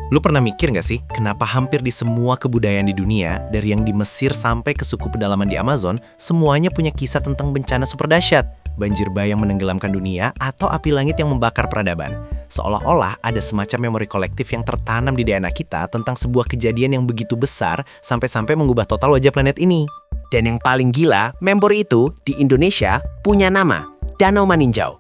Lu pernah mikir nggak sih, kenapa hampir di semua kebudayaan di dunia, dari yang di Mesir sampai ke suku pedalaman di Amazon, semuanya punya kisah tentang bencana super dahsyat, banjir bayang menenggelamkan dunia, atau api langit yang membakar peradaban. Seolah-olah ada semacam memori kolektif yang tertanam di DNA kita tentang sebuah kejadian yang begitu besar, sampai-sampai mengubah total wajah planet ini. Dan yang paling gila, memori itu di Indonesia punya nama, Danau Maninjau.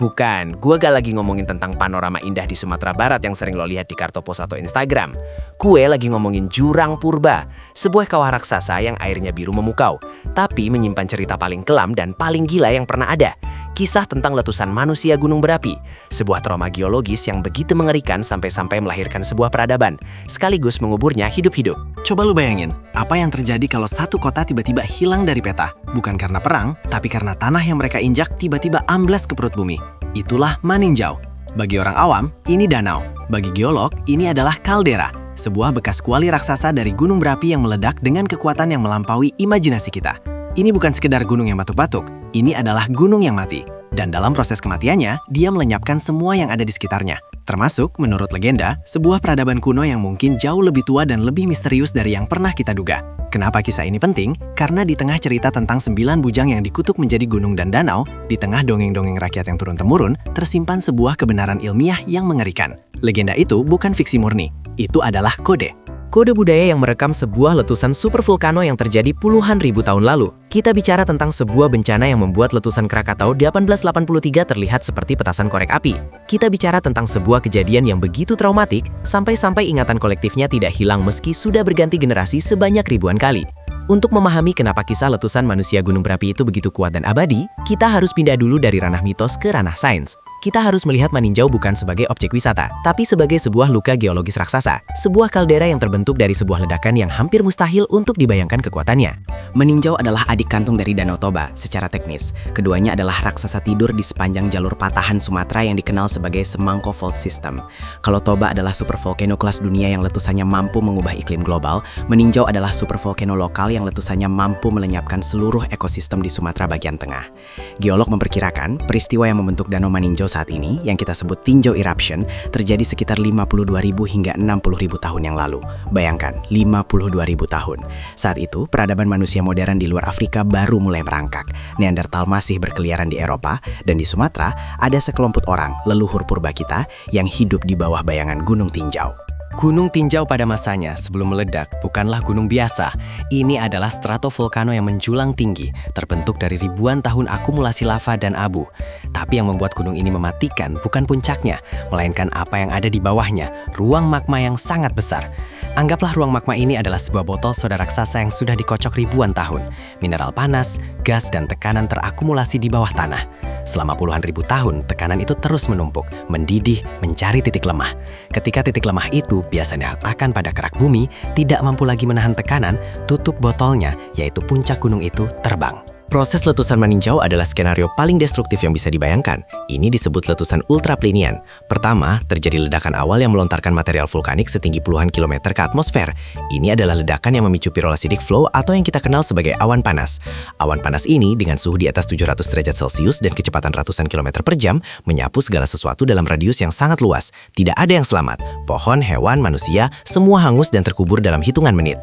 Bukan, gua gak lagi ngomongin tentang panorama indah di Sumatera Barat yang sering lo lihat di Kartopos atau Instagram. Gue lagi ngomongin Jurang Purba, sebuah kawah raksasa yang airnya biru memukau, tapi menyimpan cerita paling kelam dan paling gila yang pernah ada. Kisah tentang letusan manusia gunung berapi, sebuah trauma geologis yang begitu mengerikan sampai-sampai melahirkan sebuah peradaban, sekaligus menguburnya hidup-hidup. Coba lu bayangin, apa yang terjadi kalau satu kota tiba-tiba hilang dari peta? Bukan karena perang, tapi karena tanah yang mereka injak tiba-tiba amblas ke perut bumi. Itulah Maninjau. Bagi orang awam, ini danau. Bagi geolog, ini adalah kaldera, sebuah bekas kuali raksasa dari gunung berapi yang meledak dengan kekuatan yang melampaui imajinasi kita. Ini bukan sekedar gunung yang batuk-batuk, ini adalah gunung yang mati. Dan dalam proses kematiannya, dia melenyapkan semua yang ada di sekitarnya. Termasuk, menurut legenda, sebuah peradaban kuno yang mungkin jauh lebih tua dan lebih misterius dari yang pernah kita duga. Kenapa kisah ini penting? Karena di tengah cerita tentang 9 bujang yang dikutuk menjadi gunung dan danau, di tengah dongeng-dongeng rakyat yang turun-temurun, tersimpan sebuah kebenaran ilmiah yang mengerikan. Legenda itu bukan fiksi murni, itu adalah kode. Kode budaya yang merekam sebuah letusan supervulkano yang terjadi puluhan ribu tahun lalu. Kita bicara tentang sebuah bencana yang membuat letusan Krakatau 1883 terlihat seperti petasan korek api. Kita bicara tentang sebuah kejadian yang begitu traumatik, sampai-sampai ingatan kolektifnya tidak hilang meski sudah berganti generasi sebanyak ribuan kali. Untuk memahami kenapa kisah letusan manusia gunung berapi itu begitu kuat dan abadi, kita harus pindah dulu dari ranah mitos ke ranah sains. Kita harus melihat Maninjau bukan sebagai objek wisata, tapi sebagai sebuah luka geologis raksasa, sebuah kaldera yang terbentuk dari sebuah ledakan yang hampir mustahil untuk dibayangkan kekuatannya. Maninjau adalah adik kandung dari Danau Toba secara teknis. Keduanya adalah raksasa tidur di sepanjang jalur patahan Sumatera yang dikenal sebagai Semangko Fault System. Kalau Toba adalah supervolcano kelas dunia yang letusannya mampu mengubah iklim global, Maninjau adalah supervolcano lokal yang letusannya mampu melenyapkan seluruh ekosistem di Sumatera bagian tengah. Geolog memperkirakan peristiwa yang membentuk Danau Maninjau saat ini, yang kita sebut tinjau eruption, terjadi sekitar 52.000 hingga 60.000 tahun yang lalu. Bayangkan, 52.000 tahun. Saat itu, peradaban manusia modern di luar Afrika baru mulai merangkak. Neandertal masih berkeliaran di Eropa, dan di Sumatera ada sekelompok orang, leluhur purba kita, yang hidup di bawah bayangan Gunung Tinjau. Gunung Tinjau pada masanya sebelum meledak bukanlah gunung biasa. Ini adalah stratovolcano yang menjulang tinggi, terbentuk dari ribuan tahun akumulasi lava dan abu. Tapi yang membuat gunung ini mematikan bukan puncaknya, melainkan apa yang ada di bawahnya, ruang magma yang sangat besar. Anggaplah ruang magma ini adalah sebuah botol soda raksasa yang sudah dikocok ribuan tahun. Mineral panas, gas, dan tekanan terakumulasi di bawah tanah. Selama puluhan ribu tahun, tekanan itu terus menumpuk, mendidih, mencari titik lemah. Ketika titik lemah itu biasanya letakkan pada kerak bumi, tidak mampu lagi menahan tekanan, tutup botolnya, yaitu puncak gunung itu terbang. Proses letusan Maninjau adalah skenario paling destruktif yang bisa dibayangkan. Ini disebut letusan ultraplinian. Pertama, terjadi ledakan awal yang melontarkan material vulkanik setinggi puluhan kilometer ke atmosfer. Ini adalah ledakan yang memicu pyrrolicic flow atau yang kita kenal sebagai awan panas. Awan panas ini dengan suhu di atas 700 derajat Celcius dan kecepatan ratusan kilometer per jam menyapu segala sesuatu dalam radius yang sangat luas. Tidak ada yang selamat. Pohon, hewan, manusia, semua hangus dan terkubur dalam hitungan menit.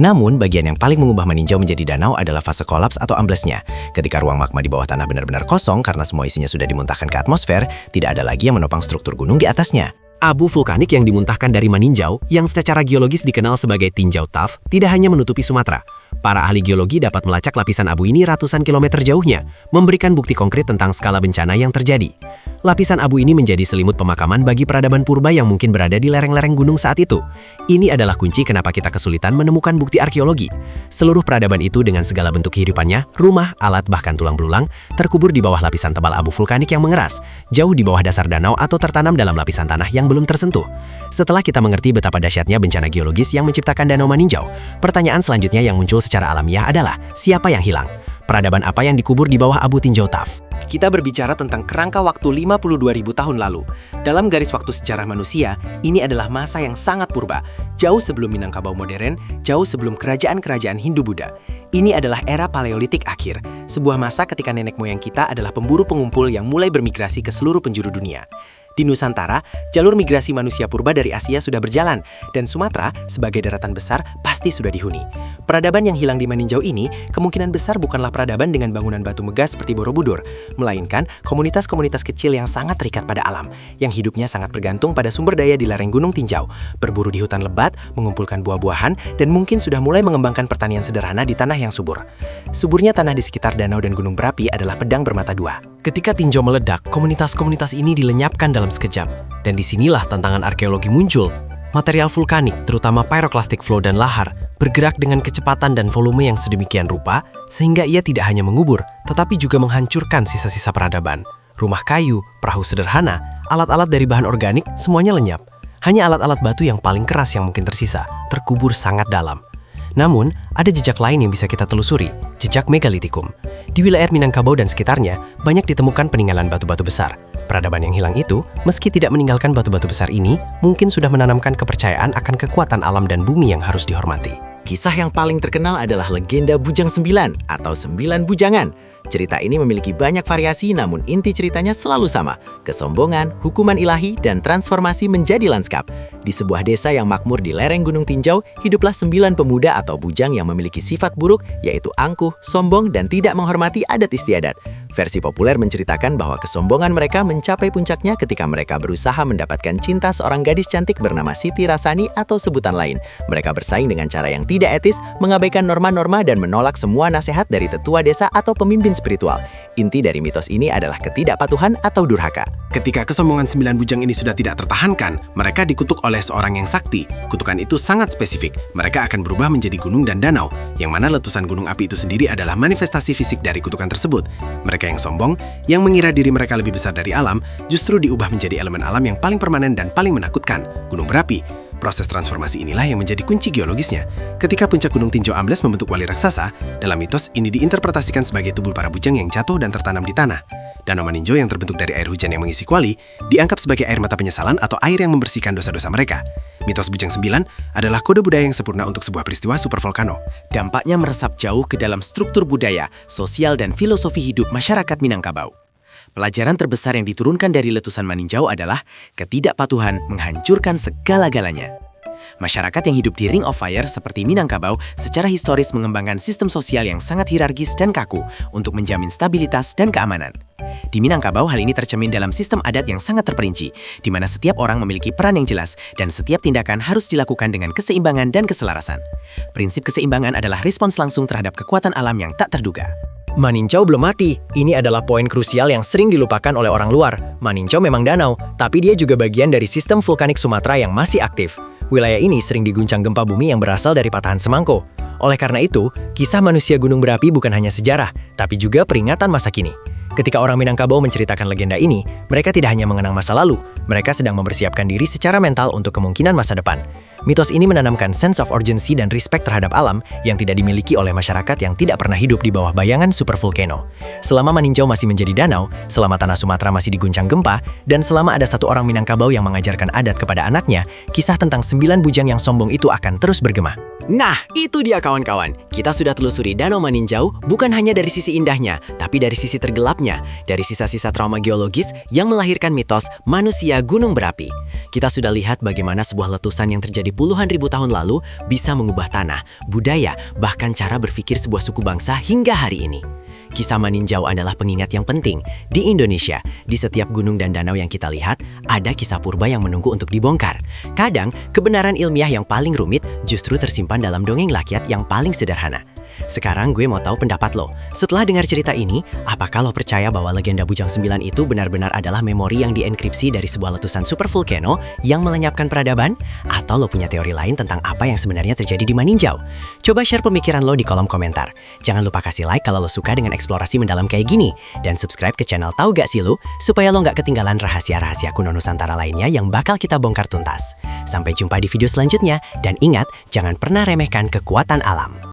Namun, bagian yang paling mengubah Maninjau menjadi danau adalah fase kolaps atau amblesnya. Ketika ruang magma di bawah tanah benar-benar kosong karena semua isinya sudah dimuntahkan ke atmosfer, tidak ada lagi yang menopang struktur gunung di atasnya. Abu vulkanik yang dimuntahkan dari Maninjau, yang secara geologis dikenal sebagai tinjau tuff, tidak hanya menutupi Sumatera. Para ahli geologi dapat melacak lapisan abu ini ratusan kilometer jauhnya, memberikan bukti konkret tentang skala bencana yang terjadi. Lapisan abu ini menjadi selimut pemakaman bagi peradaban purba yang mungkin berada di lereng-lereng gunung saat itu. Ini adalah kunci kenapa kita kesulitan menemukan bukti arkeologi. Seluruh peradaban itu dengan segala bentuk kehidupannya, rumah, alat, bahkan tulang belulang, terkubur di bawah lapisan tebal abu vulkanik yang mengeras, jauh di bawah dasar danau atau tertanam dalam lapisan tanah yang belum tersentuh. Setelah kita mengerti betapa dahsyatnya bencana geologis yang menciptakan Danau Maninjau, pertanyaan selanjutnya yang muncul secara alamiah adalah, siapa yang hilang? Peradaban apa yang dikubur di bawah abu tinjau tuff? Kita berbicara tentang kerangka waktu 52.000 tahun lalu. Dalam garis waktu sejarah manusia, ini adalah masa yang sangat purba, jauh sebelum Minangkabau modern, jauh sebelum kerajaan-kerajaan Hindu-Buddha. Ini adalah era Paleolitik akhir, sebuah masa ketika nenek moyang kita adalah pemburu pengumpul yang mulai bermigrasi ke seluruh penjuru dunia. Di Nusantara, jalur migrasi manusia purba dari Asia sudah berjalan, dan Sumatera, sebagai daratan besar, pasti sudah dihuni. Peradaban yang hilang di Maninjau ini kemungkinan besar bukanlah peradaban dengan bangunan batu megah seperti Borobudur, melainkan komunitas-komunitas kecil yang sangat terikat pada alam, yang hidupnya sangat bergantung pada sumber daya di lereng Gunung Tinjau, berburu di hutan lebat, mengumpulkan buah-buahan, dan mungkin sudah mulai mengembangkan pertanian sederhana di tanah yang subur. Suburnya tanah di sekitar danau dan gunung berapi adalah pedang bermata dua. Ketika tinjau meledak, komunitas-komunitas ini dilenyapkan dalam sekejap, dan disinilah tantangan arkeologi muncul. Material vulkanik, terutama pyroclastic flow dan lahar, bergerak dengan kecepatan dan volume yang sedemikian rupa, sehingga ia tidak hanya mengubur, tetapi juga menghancurkan sisa-sisa peradaban. Rumah kayu, perahu sederhana, alat-alat dari bahan organik, semuanya lenyap. Hanya alat-alat batu yang paling keras yang mungkin tersisa, terkubur sangat dalam. Namun, ada jejak lain yang bisa kita telusuri, jejak megalitikum. Di wilayah Minangkabau dan sekitarnya, banyak ditemukan peninggalan batu-batu besar. Peradaban yang hilang itu, meski tidak meninggalkan batu-batu besar ini, mungkin sudah menanamkan kepercayaan akan kekuatan alam dan bumi yang harus dihormati. Kisah yang paling terkenal adalah legenda Bujang Sembilan atau Sembilan Bujangan. Cerita ini memiliki banyak variasi, namun inti ceritanya selalu sama: kesombongan, hukuman ilahi, dan transformasi menjadi lanskap. Di sebuah desa yang makmur di lereng Gunung Tinjau, hiduplah 9 pemuda atau bujang yang memiliki sifat buruk, yaitu angkuh, sombong, dan tidak menghormati adat istiadat. Versi populer menceritakan bahwa kesombongan mereka mencapai puncaknya ketika mereka berusaha mendapatkan cinta seorang gadis cantik bernama Siti Rasani atau sebutan lain. Mereka bersaing dengan cara yang tidak etis, mengabaikan norma-norma, dan menolak semua nasihat dari tetua desa atau pemimpin spiritual. Inti dari mitos ini adalah ketidakpatuhan atau durhaka. Ketika kesombongan 9 bujang ini sudah tidak tertahankan, mereka dikutuk oleh seorang yang sakti. Kutukan itu sangat spesifik. Mereka akan berubah menjadi gunung dan danau, yang mana letusan gunung api itu sendiri adalah manifestasi fisik dari kutukan tersebut. Mereka yang sombong, yang mengira diri mereka lebih besar dari alam, justru diubah menjadi elemen alam yang paling permanen dan paling menakutkan, gunung berapi. Proses transformasi inilah yang menjadi kunci geologisnya. Ketika puncak Gunung Tinjau ambles membentuk wali raksasa, dalam mitos ini diinterpretasikan sebagai tubuh para bujang yang jatuh dan tertanam di tanah. Danau Maninjau yang terbentuk dari air hujan yang mengisi kuali, dianggap sebagai air mata penyesalan atau air yang membersihkan dosa-dosa mereka. Mitos Bujang Sembilan adalah kode budaya yang sempurna untuk sebuah peristiwa supervolcano. Dampaknya meresap jauh ke dalam struktur budaya, sosial, dan filosofi hidup masyarakat Minangkabau. Pelajaran terbesar yang diturunkan dari letusan Maninjau adalah ketidakpatuhan menghancurkan segala-galanya. Masyarakat yang hidup di Ring of Fire seperti Minangkabau secara historis mengembangkan sistem sosial yang sangat hierarkis dan kaku untuk menjamin stabilitas dan keamanan. Di Minangkabau, hal ini tercermin dalam sistem adat yang sangat terperinci, di mana setiap orang memiliki peran yang jelas dan setiap tindakan harus dilakukan dengan keseimbangan dan keselarasan. Prinsip keseimbangan adalah respons langsung terhadap kekuatan alam yang tak terduga. Maninjau belum mati. Ini adalah poin krusial yang sering dilupakan oleh orang luar. Maninjau memang danau, tapi dia juga bagian dari sistem vulkanik Sumatera yang masih aktif. Wilayah ini sering diguncang gempa bumi yang berasal dari patahan semangko. Oleh karena itu, kisah manusia gunung berapi bukan hanya sejarah, tapi juga peringatan masa kini. Ketika orang Minangkabau menceritakan legenda ini, mereka tidak hanya mengenang masa lalu, mereka sedang mempersiapkan diri secara mental untuk kemungkinan masa depan. Mitos ini menanamkan sense of urgency dan respect terhadap alam yang tidak dimiliki oleh masyarakat yang tidak pernah hidup di bawah bayangan supervolcano. Selama Maninjau masih menjadi danau, selama tanah Sumatera masih diguncang gempa, dan selama ada satu orang Minangkabau yang mengajarkan adat kepada anaknya, kisah tentang 9 bujang yang sombong itu akan terus bergema. Nah, itu dia kawan-kawan. Kita sudah telusuri Danau Maninjau bukan hanya dari sisi indahnya, tapi dari sisi tergelapnya, dari sisa-sisa trauma geologis yang melahirkan mitos manusia gunung berapi. Kita sudah lihat bagaimana sebuah letusan yang terjadi puluhan ribu tahun lalu bisa mengubah tanah, budaya, bahkan cara berpikir sebuah suku bangsa hingga hari ini. Kisah Maninjau adalah pengingat yang penting. Di Indonesia, di setiap gunung dan danau yang kita lihat, ada kisah purba yang menunggu untuk dibongkar. Kadang, kebenaran ilmiah yang paling rumit justru tersimpan dalam dongeng rakyat yang paling sederhana. Sekarang gue mau tahu pendapat lo. Setelah dengar cerita ini, apakah lo percaya bahwa legenda Bujang Sembilan itu benar-benar adalah memori yang dienkripsi dari sebuah letusan supervolcano yang melenyapkan peradaban? Atau lo punya teori lain tentang apa yang sebenarnya terjadi di Maninjau? Coba share pemikiran lo di kolom komentar. Jangan lupa kasih like kalau lo suka dengan eksplorasi mendalam kayak gini. Dan subscribe ke channel Tahu Gak Sih Lo, supaya lo nggak ketinggalan rahasia-rahasia kuno Nusantara lainnya yang bakal kita bongkar tuntas. Sampai jumpa di video selanjutnya, dan ingat, jangan pernah remehkan kekuatan alam.